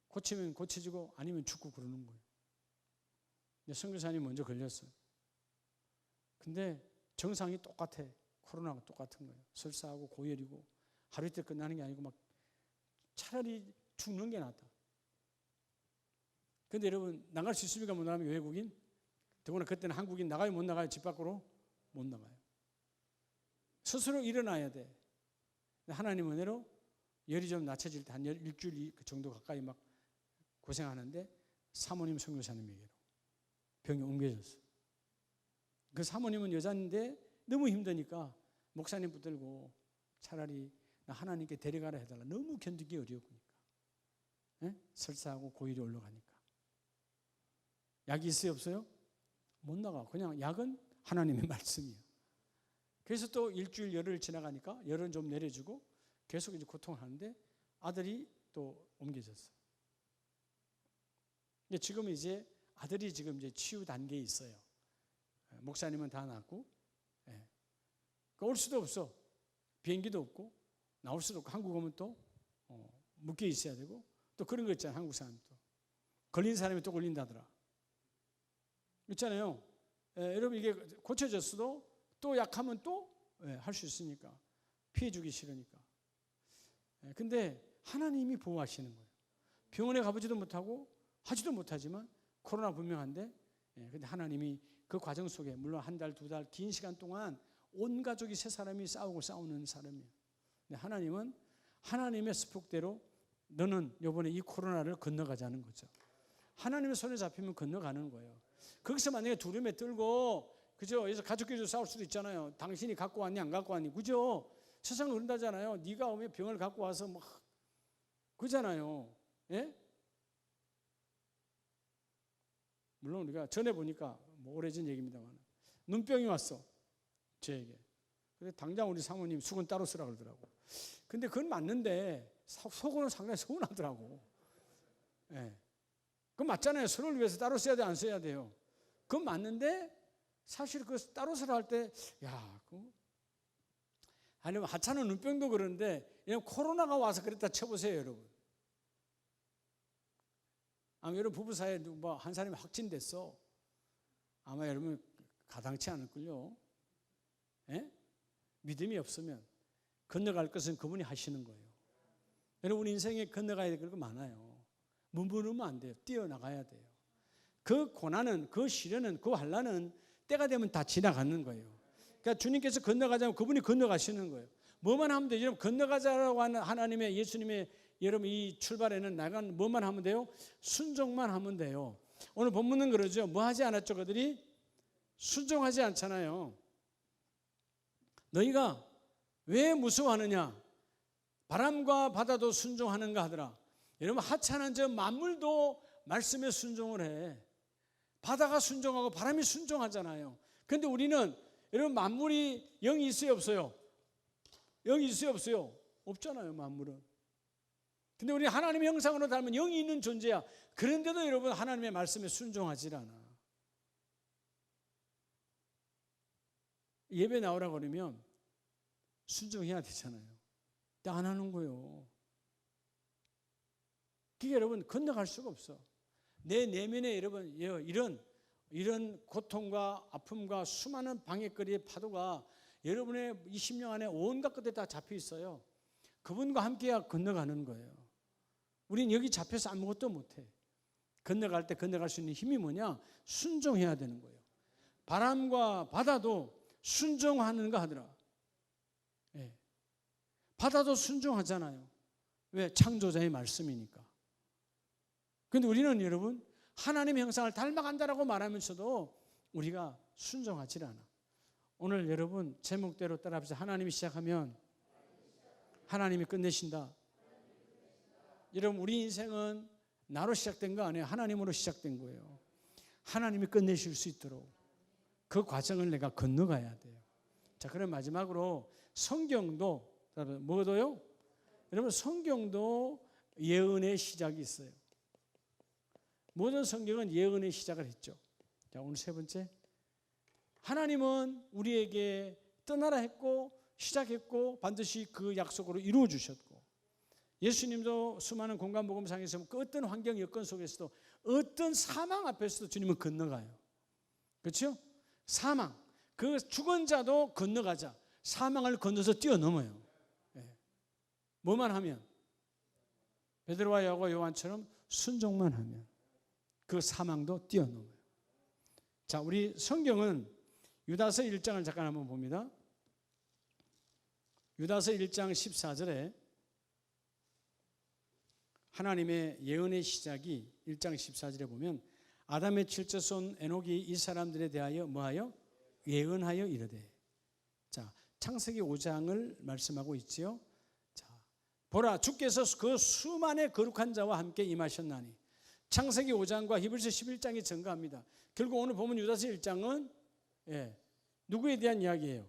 고치면 고쳐지고 아니면 죽고 그러는 거예요. 선교사님이 먼저 걸렸어요. 근데 정상이 똑같아. 코로나가 똑같은 거예요. 설사하고 고열이고 하루 이틀 끝나는 게 아니고 막 차라리 죽는 게 낫다. 근데 여러분 나갈 수 있습니까? 못 나가면 외국인? 더구나 그때는 한국인 나가요? 못 나가요? 집 밖으로? 못 나가요. 스스로 일어나야 돼. 하나님 은혜로 열이 좀 낮춰질 때 한 일주일 정도 가까이 막 고생하는데 사모님 선교사님에게로 병이 옮겨졌어요. 그 사모님은 여자인데 너무 힘드니까 목사님 붙들고 차라리 나 하나님께 데려가라 해달라. 너무 견디기 어려우니까. 네? 설사하고 고열이 올라가니까. 약이 있어요? 없어요? 못 나가. 그냥 약은 하나님의 말씀이에요. 그래서 또 일주일 열흘 지나가니까 열은 좀 내려주고 계속 이제 고통을 하는데 아들이 또 옮겨졌어요. 지금은 이제 아들이 지금 이제 치유 단계에 있어요. 목사님은 다 낫고, 올 수도 없어. 비행기도 없고, 나올 수도 없고, 한국 오면 또 묶여 있어야 되고, 또 그런 거 있잖아요. 한국 사람도. 걸린 사람이 또 걸린다더라. 있잖아요. 여러분 이게 고쳐졌어도 또 약하면 또 할 수 있으니까. 피해주기 싫으니까. 근데 하나님이 보호하시는 거예요. 병원에 가보지도 못하고 하지도 못하지만 코로나 분명한데 근데 하나님이 그 과정 속에 물론 한 달, 두 달 긴 시간 동안 온 가족이 세 사람이 싸우는 사람이에요. 근데 하나님은 하나님의 스폭대로 너는 이번에 이 코로나를 건너가자는 거죠. 하나님의 손에 잡히면 건너가는 거예요. 거기서 만약에 두려움에 떨고 그죠? 그래서 가족끼리 싸울 수도 있잖아요. 당신이 갖고 왔니 안 갖고 왔니 그죠? 세상은 그런다잖아요. 네가 오면 병을 갖고 와서 막 그러잖아요. 예? 물론 우리가 전에 보니까 뭐 오래전 얘기입니다만 눈병이 왔어 저에게. 근데 당장 우리 사모님 수건 따로 쓰라 그러더라고. 근데 그건 맞는데 속으로는 상당히 서운하더라고. 예. 그건 맞잖아요. 서로를 위해서 따로 써야 돼 안 써야 돼요. 그건 맞는데 사실 그 따로 쓰라 할 때 야, 아니면 하찮은 눈병도 그러는데 코로나가 와서 그랬다 쳐보세요 여러분. 아마 여러분 부부 사이에 뭐 한 사람이 확진됐어. 아마 여러분 가당치 않을걸요. 예? 믿음이 없으면 건너갈 것은 그분이 하시는 거예요. 여러분 우리 인생에 건너가야 될 거 많아요. 문무르면 안 돼요. 뛰어나가야 돼요. 그 고난은 그 시련은 그 환난은 때가 되면 다 지나가는 거예요. 그러니까 주님께서 건너가자면 그분이 건너가시는 거예요. 뭐만 하면 돼요? 여러분 건너가자라고 하는 하나님의 예수님의 여러분 이 출발에는 나간 뭐만 하면 돼요? 순종만 하면 돼요. 오늘 본문은 그러죠. 뭐 하지 않았죠? 그들이 순종하지 않잖아요. 너희가 왜 무서워하느냐? 바람과 바다도 순종하는가 하더라. 여러분 하찮은 저 만물도 말씀에 순종을 해. 바다가 순종하고 바람이 순종하잖아요. 그런데 우리는 여러분 만물이 영이 있어요 없어요? 영이 있어요 없어요? 없잖아요 만물은. 근데 우리 하나님의 형상으로 닮은 영이 있는 존재야. 그런데도 여러분 하나님의 말씀에 순종하지 않아. 예배 나오라고 그러면 순종해야 되잖아요. 근데 안 하는 거예요. 그게 여러분 건너갈 수가 없어. 내 내면에 여러분 이런 고통과 아픔과 수많은 방해거리의 파도가 여러분의 20년 안에 온갖 것에 다 잡혀 있어요. 그분과 함께 건너가는 거예요. 우린 여기 잡혀서 아무것도 못해. 건너갈 때 건너갈 수 있는 힘이 뭐냐? 순종해야 되는 거예요. 바람과 바다도 순종하는가 하더라. 예. 바다도 순종하잖아요. 왜? 창조자의 말씀이니까. 그런데 우리는 여러분 하나님의 형상을 닮아간다라고 말하면서도 우리가 순종하지 않아. 오늘 여러분 제목대로 따라합시다. 하나님이 시작하면 하나님이 끝내신다. 여러분 우리 인생은 나로 시작된 거 아니에요. 하나님으로 시작된 거예요. 하나님이 끝내실 수 있도록 그 과정을 내가 건너가야 돼요. 자, 그럼 마지막으로 성경도 뭐도요? 여러분 성경도 예언의 시작이 있어요. 모든 성경은 예언의 시작을 했죠. 자, 오늘 세 번째, 하나님은 우리에게 떠나라 했고 시작했고 반드시 그 약속으로 이루어 주셨고, 예수님도 수많은 공간복음상에서 그 어떤 환경 여건 속에서도 어떤 사망 앞에서도 주님은 건너가요. 그렇죠? 사망, 그 죽은 자도 건너가자. 사망을 건너서 뛰어넘어요. 뭐만 하면, 베드로와 야고보와 요한처럼 순종만 하면 그 사망도 뛰어넘어요. 자, 우리 성경은 유다서 1장을 잠깐 한번 봅니다. 유다서 1장 14절에 하나님의 예언의 시작이 1장 14절에 보면 아담의 칠째손 에녹이 이 사람들에 대하여 뭐하여? 예언하여 이르되. 자, 창세기 5장을 말씀하고 있지요. 자, 보라, 주께서 그 수만의 거룩한 자와 함께 임하셨나니. 창세기 5장과 히브리서 11장이 증거합니다. 결국 오늘 보면 유다서 1장은 누구에 대한 이야기예요?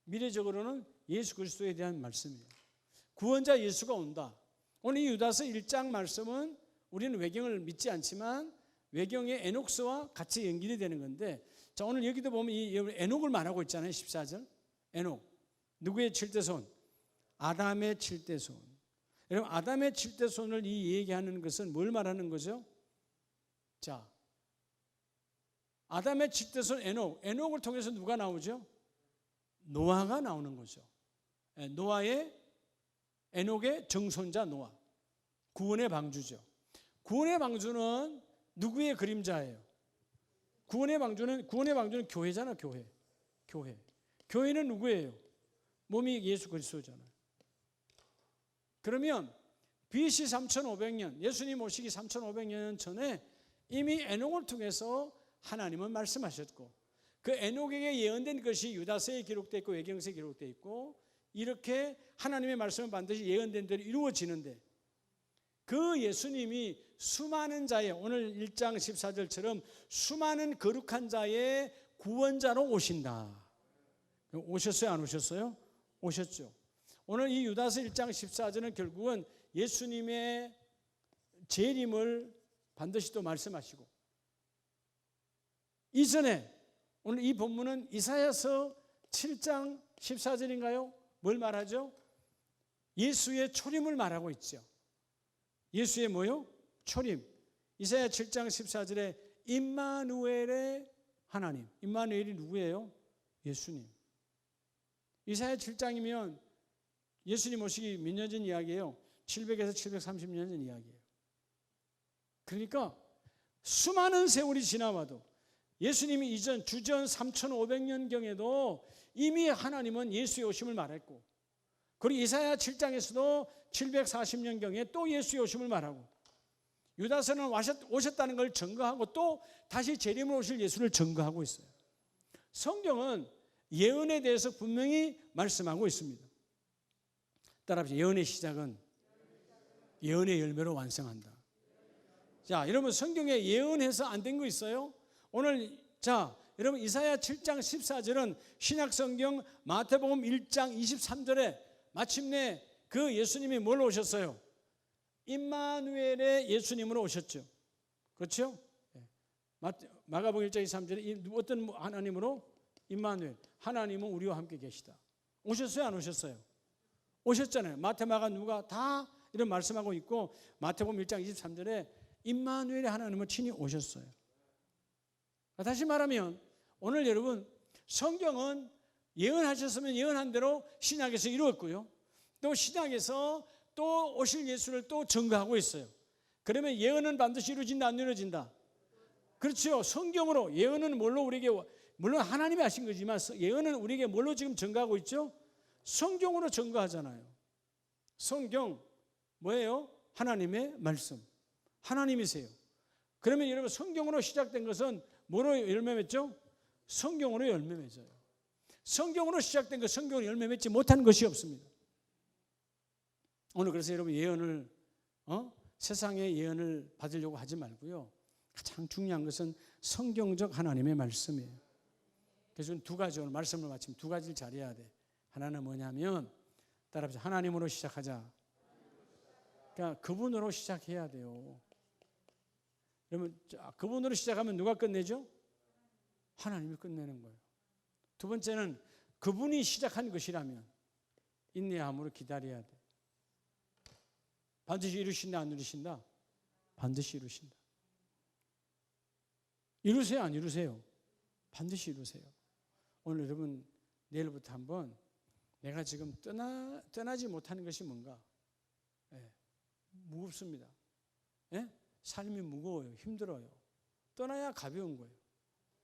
미래적으로는 예수 그리스도에 대한 말씀이에요. 구원자 예수가 온다. 오늘 이 유다서 1장 말씀은 우리는 외경을 믿지 않지만 외경의 에녹스와 같이 연결이 되는 건데, 자, 오늘 여기도 보면 이 에녹을 말하고 있잖아요. 14절. 에녹. 누구의 칠대손? 아담의 칠대손. 여러분, 아담의 칠대손을 이 얘기하는 것은 뭘 말하는 거죠? 자, 아담의 칠대손 에녹. 에녹을 통해서 누가 나오죠? 노아가 나오는 거죠. 노아의, 에녹의 정손자 노아. 구원의 방주죠. 구원의 방주는 누구의 그림자예요? 구원의 방주는 교회잖아. 교회. 교회는 누구예요? 몸이 예수 그리스도잖아요. 그러면 BC 3500년, 예수님 오시기 3500년 전에 이미 에녹을 통해서 하나님은 말씀하셨고, 그 에녹에게 예언된 것이 유다서에 기록되어 있고 외경서에 기록되어 있고, 이렇게 하나님의 말씀은 반드시 예언된 대로 이루어지는데, 그 예수님이 수많은 자의, 오늘 1장 14절처럼 수많은 거룩한 자의 구원자로 오신다. 오셨어요? 안 오셨어요? 오셨죠. 오늘 이 유다서 1장 14절은 결국은 예수님의 재림을 반드시 또 말씀하시고, 이전에 오늘 이 본문은 이사야서 7장 14절인가요? 뭘 말하죠? 예수의 초림을 말하고 있죠. 예수의 뭐요? 초림. 이사야 7장 14절에 임마누엘의 하나님. 임마누엘이 누구예요? 예수님. 이사야 7장이면 예수님 오시기 몇 년 전 이야기예요? 700에서 730년 전 이야기예요. 그러니까 수많은 세월이 지나와도 예수님이 이전 주전 3500년경에도 이미 하나님은 예수의 오심을 말했고, 그리고 이사야 7장에서도 740년경에 또 예수의 오심을 말하고, 유다서는 오셨다는 걸 증거하고 또 다시 재림을 오실 예수를 증거하고 있어요. 성경은 예언에 대해서 분명히 말씀하고 있습니다. 따라합시다. 예언의 시작은 예언의 열매로 완성한다. 자, 여러분, 성경에 예언해서 안 된 거 있어요? 오늘, 자, 여러분, 이사야 7장 14절은 신약성경 마태복음 1장 23절에 마침내 그 예수님이 뭘로 오셨어요? 임마누엘의 예수님으로 오셨죠. 그렇죠? 마가복음 1장 23절에 어떤 하나님으로? 임마누엘. 하나님은 우리와 함께 계시다. 오셨어요? 안 오셨어요? 오셨잖아요. 마태, 마가, 누가 다 이런 말씀하고 있고, 마태복음 1장 23절에 임마누엘의 하나님은 친히 오셨어요. 다시 말하면 오늘 여러분, 성경은 예언하셨으면 예언한 대로 신약에서 이루었고요, 또 신약에서 또 오실 예수를 또 증거하고 있어요. 그러면 예언은 반드시 이루어진다, 안 이루어진다? 그렇죠. 성경으로. 예언은 뭘로 우리에게, 물론 하나님이 하신 거지만 예언은 우리에게 뭘로 지금 증거하고 있죠? 성경으로 증거하잖아요. 성경 뭐예요? 하나님의 말씀. 하나님이세요. 그러면 여러분, 성경으로 시작된 것은 뭐로 열매 맺죠? 성경으로 열매 맺어요. 성경으로 시작된 것, 성경으로 열매 맺지 못하는 것이 없습니다. 오늘 그래서 여러분, 예언을 세상의 예언을 받으려고 하지 말고요, 가장 중요한 것은 성경적 하나님의 말씀이에요. 그래서 두 가지, 오늘 말씀을 마치면 두 가지를 잘해야 돼. 하나는 뭐냐면, 따라합시다. 하나님으로 시작하자. 그러니까 그분으로 시작해야 돼요. 그러면 그분으로 시작하면 누가 끝내죠? 하나님이 끝내는 거예요. 두 번째는 그분이 시작한 것이라면 인내함으로 기다려야 돼. 반드시 이루신다, 안 이루신다? 반드시 이루신다. 이루세요, 안 이루세요? 반드시 이루세요. 오늘 여러분 내일부터 한번 내가 지금 떠나지 못하는 것이 뭔가? 무겁습니다. 삶이 무거워요. 힘들어요. 떠나야 가벼운 거예요.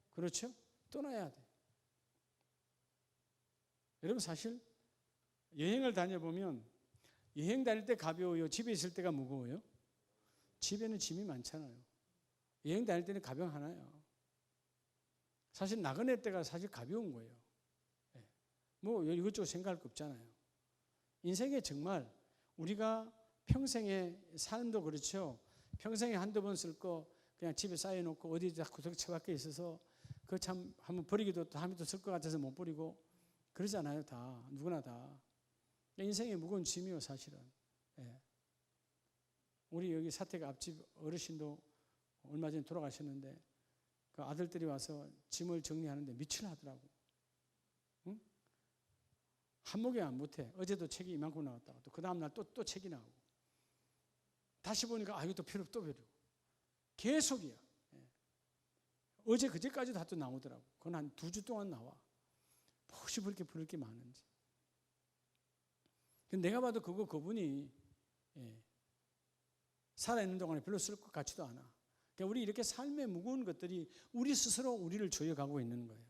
그렇죠? 떠나야 돼. 여러분 사실 여행을 다녀보면 여행 다닐 때 가벼워요? 집에 있을 때가 무거워요? 집에는 짐이 많잖아요. 여행 다닐 때는 가벼운 하나요. 사실 나그네 때가 사실 가벼운 거예요. 뭐 이것저것 생각할 거 없잖아요. 인생에 정말 우리가 평생에 삶도 그렇죠. 평생에 한두 번 쓸 거 그냥 집에 쌓여놓고 어디다 구석 처박혀 있어서 그거 참 한번 버리기도 또 하면 또 쓸 것 같아서 못 버리고 그러잖아요. 다 누구나 다. 인생의 무거운 짐이요 사실은. 우리 여기 사택 앞집 어르신도 얼마 전에 돌아가셨는데 그 아들들이 와서 짐을 정리하는데 미칠 하더라고. 응? 한목에 안 못해. 어제도 책이 이만큼 나왔다고. 또 그 다음날 또 책이 나오고. 다시 보니까 이것도 필요 또 필요. 계속이야. 어제 그제까지도 또 나오더라고. 그건 한 2주 동안 나와. 혹시 그렇게 부를 게 많은지. 근데 내가 봐도 그분이 살아있는 동안에 별로 쓸 것 같지도 않아. 그러니까 우리 이렇게 삶의 무거운 것들이 우리 스스로 우리를 조여가고 있는 거예요.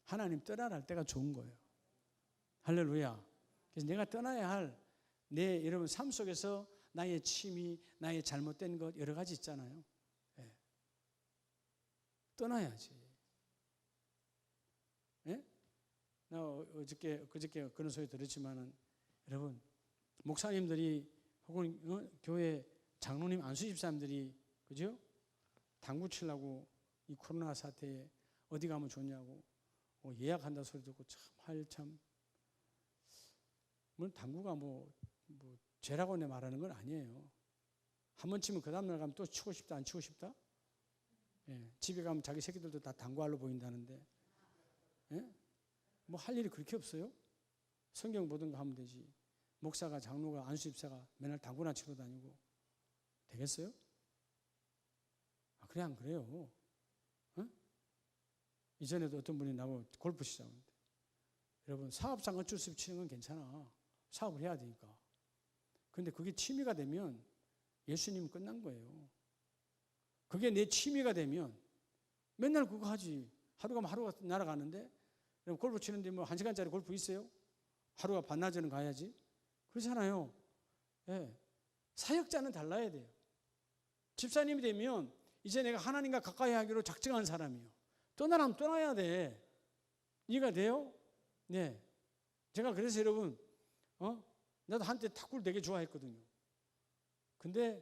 하나님 떠나갈 때가 좋은 거예요. 할렐루야. 그래서 내가 떠나야 할 내 여러분 삶 속에서 나의 취미, 나의 잘못된 것 여러 가지 있잖아요. 떠나야지. 나 그저께 그런 소리 들었지만은 여러분 목사님들이 혹은 교회 장로님 안수집사님들이 그죠? 당구 치려고 이 코로나 사태에 어디 가면 좋냐고 예약한다 소리 듣고 참 물론 당구가 뭐 죄라고 내 말하는 건 아니에요. 한 번 치면 그 다음날 가면 또 치고 싶다 안 치고 싶다? 집에 가면 자기 새끼들도 다 당구알로 보인다는데 뭐 할 일이 그렇게 없어요? 성경 보든가 하면 되지. 목사가 장로가 안수집사가 맨날 당구나 치러 다니고 되겠어요? 그래 안 그래요? 이전에도 어떤 분이 나보고 골프 시작하는데 여러분 사업상 어쩔 수 없이 치는 건 괜찮아. 사업을 해야 되니까. 그런데 그게 취미가 되면 예수님은 끝난 거예요. 그게 내 취미가 되면 맨날 그거 하지. 하루가 하루가 날아가는데 골프 치는데 뭐 1시간짜리 골프 있어요? 하루가 반나절은 가야지. 그렇잖아요. 사역자는 달라야 돼요. 집사님이 되면 이제 내가 하나님과 가까이 하기로 작정한 사람이요. 떠나라면 떠나야 돼. 이해가 돼요? 네. 제가 그래서 여러분, 나도 한때 탁구를 되게 좋아했거든요. 근데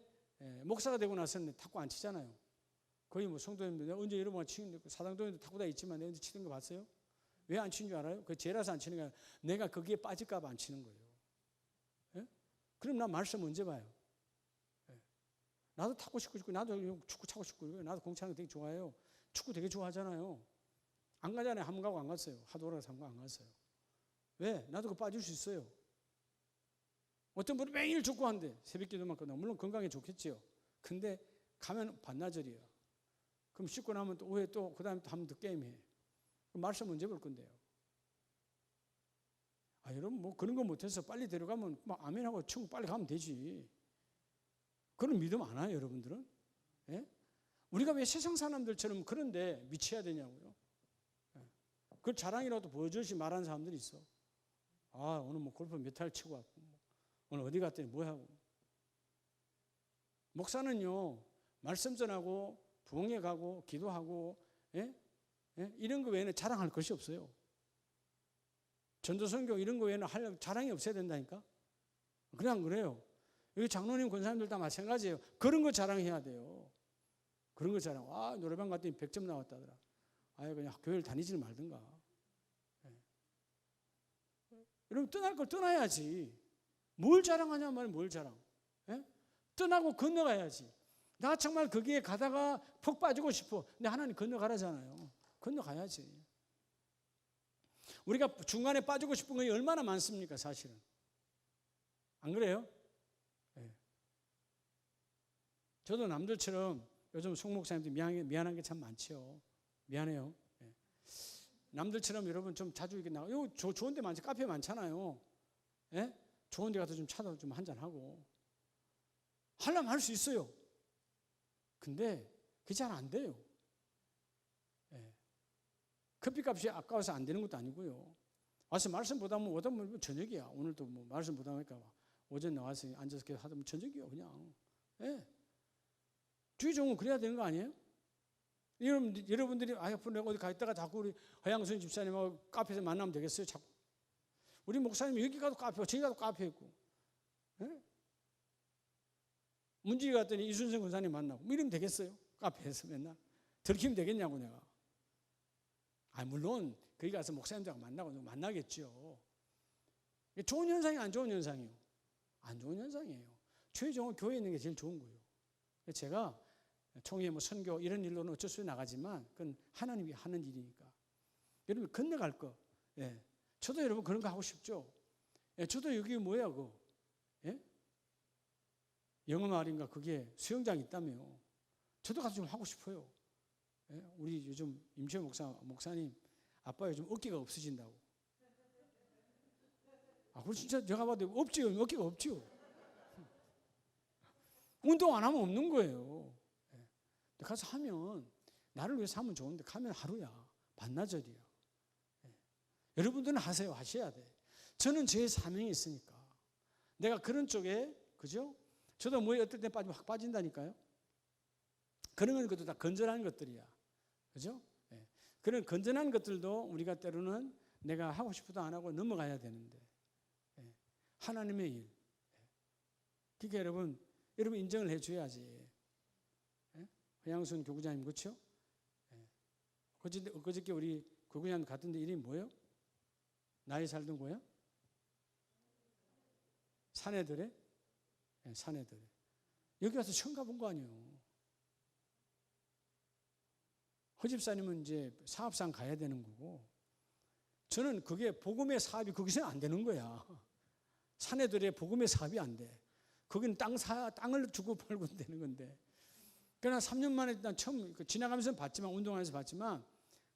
목사가 되고 나서는 탁구 안 치잖아요. 거의 뭐 성도님들 언제 여러분 치는데 사당동에도 탁구 다 있지만 내가 언제 치는 거 봤어요? 왜 안 치는 줄 알아요? 그 죄라서 안 치는 게 아니라 내가 거기에 빠질까 봐 안 치는 거예요. 그럼 나 말씀 언제 봐요? 나도 탁구 치고 싶고 나도 축구 차고 싶고 나도 공 차는 거 되게 좋아해요. 축구 되게 좋아하잖아요. 안 가잖아요. 한 번 가고 안 갔어요. 하도 오라서 한 번 안 갔어요. 왜? 나도 그거 빠질 수 있어요. 어떤 분은 매일 축구한대. 새벽 기도만 끝나고. 물론 건강에 좋겠지요. 근데 가면 반나절이야. 그럼 씻고 나면 또 오후에 또 그 다음에 또 한 번 더 게임해. 그럼 말씀 언제 볼 건데요? 여러분 뭐 그런 거 못해서 빨리 데려가면 막 아멘하고 천국 빨리 가면 되지. 그런 믿음 안 와요 여러분들은? 우리가 왜 세상 사람들처럼 그런데 미쳐야 되냐고요? 그걸 자랑이라도 보여주시 말하는 사람들이 있어. 오늘 뭐 골프 몇 달 치고 왔고 오늘 어디 갔더니 뭐 하고. 목사는요 말씀 전하고 부흥회 가고 기도하고 이런 거 외에는 자랑할 것이 없어요. 전도선교 이런 거 외에는 할 자랑이 없어야 된다니까. 그래 안 그래요? 여기 장로님 권사님들 다 마찬가지예요. 그런 거 자랑해야 돼요. 그런 거 자랑. 노래방 갔더니 100점 나왔다더라. 그냥 교회를 다니질 말든가. 여러분 떠날 걸 떠나야지. 뭘 자랑하냐 말이야. 뭘 자랑. 떠나고 건너가야지. 나 정말 거기에 가다가 푹 빠지고 싶어. 근데 하나님 건너가라잖아요. 건너가야지. 우리가 중간에 빠지고 싶은 게 얼마나 많습니까, 사실은. 안 그래요? 네. 저도 남들처럼 요즘 송 목사님들 미안한 게 참 많죠. 미안해요. 네. 남들처럼 여러분 좀 자주 이렇게 나가. 좋은 데 많죠. 카페 많잖아요. 네? 좋은 데 가서 좀 차도 좀 한잔하고. 하려면 할 수 있어요. 근데 그게 잘 안 돼요. 네. 커피값이 아까워서 안 되는 것도 아니고요. 와서 말씀 보다 보면 저녁이야. 오늘도 뭐 말씀 보다 보니까 오전 나와서 앉아서 계속 하다 보면 저녁이요, 그냥. 네. 주의종은 그래야 되는 거 아니에요? 여러분들이 앞으로 내가 어디 가 있다가 자꾸 우리 허양순 집사님하고 카페에서 만나면 되겠어요? 자꾸. 우리 목사님이 여기 가도 카페고 저기 가도 카페 있고. 네? 문지기 갔더니 이순성 권사님 만나고 뭐 이러면 되겠어요? 카페에서 맨날 들키면 되겠냐고 내가. 물론 거기 가서 목사님들하고 만나고 만나겠죠. 좋은 현상이 안 좋은 현상이요? 안 좋은 현상이에요. 최종은 교회에 있는 게 제일 좋은 거예요. 제가 총회 뭐 선교 이런 일로는 어쩔 수 없이 나가지만 그건 하나님이 하는 일이니까. 여러분 건너갈 거. 예. 저도 여러분 그런 거 하고 싶죠. 예. 저도 여기 뭐야 그거. 예? 영어 말인가 그게 수영장 있다며. 저도 가서 좀 하고 싶어요. 예? 우리 요즘 임채 목사님 아빠 요즘 어깨가 없어진다고. 그거 진짜 제가 봐도 없지요. 어깨가 없지요. 운동 안 하면 없는 거예요. 예. 가서 하면 나를 위해서 하면 좋은데 가면 하루야. 반나절이야. 예. 여러분들은 하세요. 하셔야 돼. 저는 제 사명이 있으니까. 내가 그런 쪽에 그죠? 저도 뭐에 어떨 때 빠지면 확 빠진다니까요. 그런 것도 다 건전한 것들이야. 그죠? 예. 그런 건전한 것들도 우리가 때로는 내가 하고 싶어도 안 하고 넘어가야 되는데. 예. 하나님의 일. 예. 그러니까 여러분 인정을 해줘야지. 예? 허양순 교구장님 그렇죠? 예. 그저께 우리 교구장님 갔던데 이름이 뭐예요? 나이 살던 거야? 사내들에? 예, 사내들에. 여기 와서 처음 가본 거 아니에요. 허집사님은 이제 사업상 가야 되는 거고 저는 그게 복음의 사업이 거기서는 안 되는 거야. 사내들의 복음의 사업이 안 돼. 거기는 땅을 주고 팔고 되는 건데. 그러나 3년 만에 난 처음 지나가면서 봤지만 운동하면서 봤지만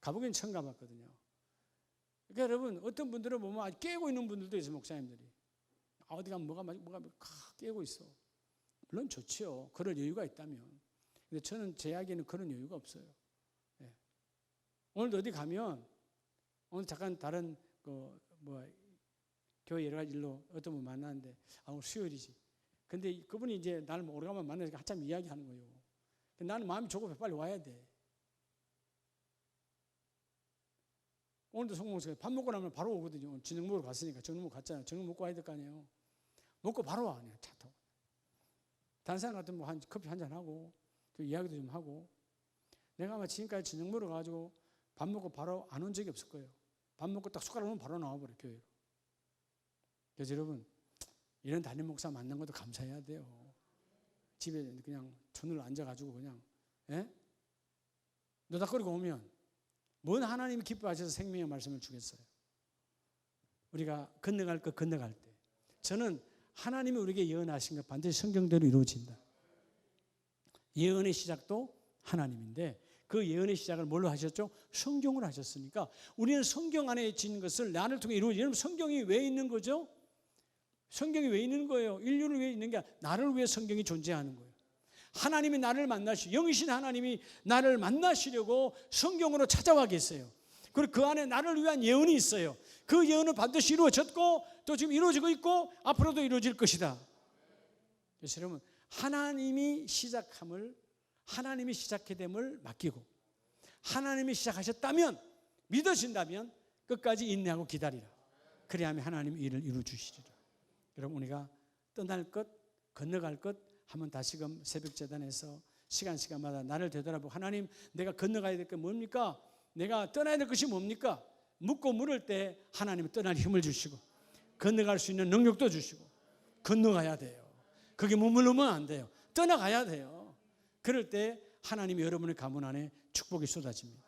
가보기는 처음 가봤거든요. 그러니까 여러분 어떤 분들은 보면 아주 깨고 있는 분들도 있어요. 목사님들이. 어디 가면 뭐가 깨고 있어. 물론 좋지요. 그럴 여유가 있다면. 근데 저는 제 이야기에는 그런 여유가 없어요. 네. 오늘도 어디 가면 오늘 잠깐 다른 교회 여러 가지 일로 어떤 분 만났는데 오늘 수요일이지. 근데 그분이 이제 나를 오래간만에 만나니까 한참 이야기하는 거예요. 나는 마음이 조급해 빨리 와야 돼. 오늘도 송목사가 밥 먹고 나면 바로 오거든요. 저녁 먹으러 갔으니까 저녁 먹고 갔잖아요. 저녁 먹고 와야 될 거 아니에요. 먹고 바로 와 그냥 차 타고. 다른 사람 같으면 뭐 커피 한잔 하고 또 이야기도 좀 하고. 내가 아마 지금까지 저녁 먹으러 가지고 밥 먹고 바로 안 온 적이 없을 거예요. 밥 먹고 딱 숟가락 놓으면 바로 나와버려 교회로. 그래서 여러분 이런 담임 목사 만난 것도 감사해야 돼요. 집에 그냥 존을 앉아가지고 그냥 노닥거리고 오면 뭔 하나님이 기뻐하셔서 생명의 말씀을 주겠어요. 우리가 건너갈 것 건너갈 때 저는 하나님이 우리에게 예언하신 것 반드시 성경대로 이루어진다. 예언의 시작도 하나님인데 그 예언의 시작을 뭘로 하셨죠? 성경으로 하셨으니까 우리는 성경 안에 있는 것을 나를 통해 이루어지는. 성경이 왜 있는 거죠? 성경이 왜 있는 거예요? 인류를 위해 있는 게 아니라 나를 위해 성경이 존재하는 거예요. 하나님이 나를 영이신 하나님이 나를 만나시려고 성경으로 찾아와 계세요. 그리고 그 안에 나를 위한 예언이 있어요. 그 예언은 반드시 이루어졌고 또 지금 이루어지고 있고 앞으로도 이루어질 것이다. 그래서 여러분 하나님이 하나님이 시작해 됨을 맡기고 하나님이 시작하셨다면 믿어진다면 끝까지 인내하고 기다리라. 그래야만 하나님이 일을 이루어 주시리라. 여러분 우리가 떠날 것 건너갈 것 한번 다시금 새벽 재단에서 시간마다 나를 되돌아보고 하나님 내가 건너가야 될 게 뭡니까? 내가 떠나야 될 것이 뭡니까? 묻고 물을 때 하나님은 떠날 힘을 주시고 건너갈 수 있는 능력도 주시고 건너가야 돼요. 거기 머물르면 안 돼요. 떠나가야 돼요. 그럴 때 하나님이 여러분의 가문 안에 축복이 쏟아집니다.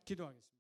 기도하겠습니다.